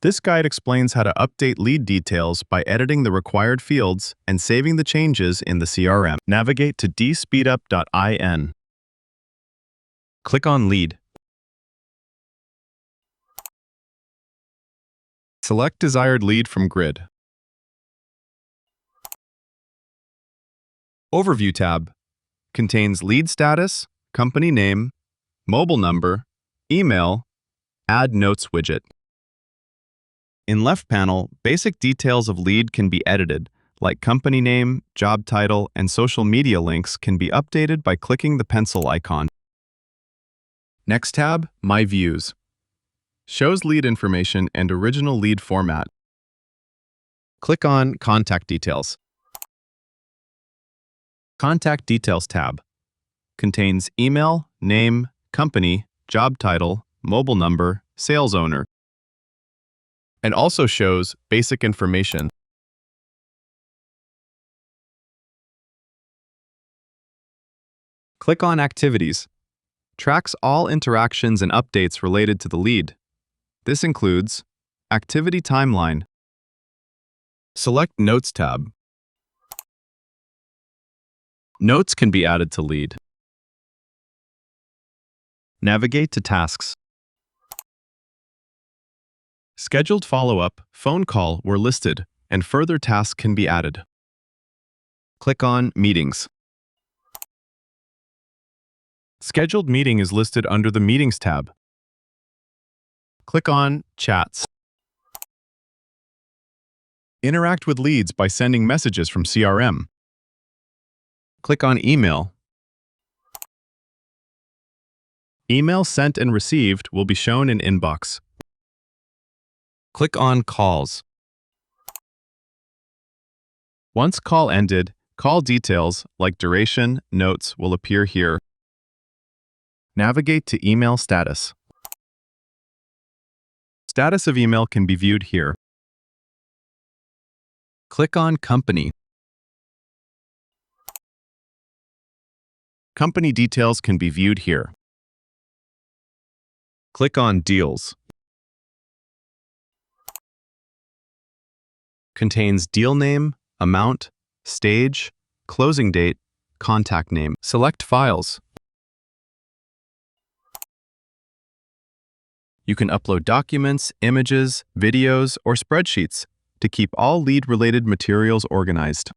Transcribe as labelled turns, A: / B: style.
A: This guide explains how to update lead details by editing the required fields and saving the changes in the CRM. Navigate to dspeedup.in. Click on Lead. Select desired lead from grid. Overview tab contains lead status, company name, mobile number, email, Add Notes widget. In left panel, basic details of lead can be edited, like company name, job title, and social media links can be updated by clicking the pencil icon. Next tab, My Views. Shows lead information and original lead format. Click on Contact Details. Contact Details tab contains email, name, company, job title, mobile number, sales owner, and also shows basic information. Click on Activities. Tracks all interactions and updates related to the lead. This includes Activity Timeline. Select Notes tab. Notes can be added to lead. Navigate to Tasks. Scheduled follow-up, phone call were listed, and further tasks can be added. Click on Meetings. Scheduled meeting is listed under the Meetings tab. Click on Chats. Interact with leads by sending messages from CRM. Click on Email. Email sent and received will be shown in Inbox. Click on Calls. Once call ended, call details like duration, notes will appear here. Navigate to Email Status. Status of email can be viewed here. Click on Company. Company details can be viewed here. Click on Deals. Contains deal name, amount, stage, closing date, contact name. Select Files. You can upload documents, images, videos, or spreadsheets to keep all lead-related materials organized.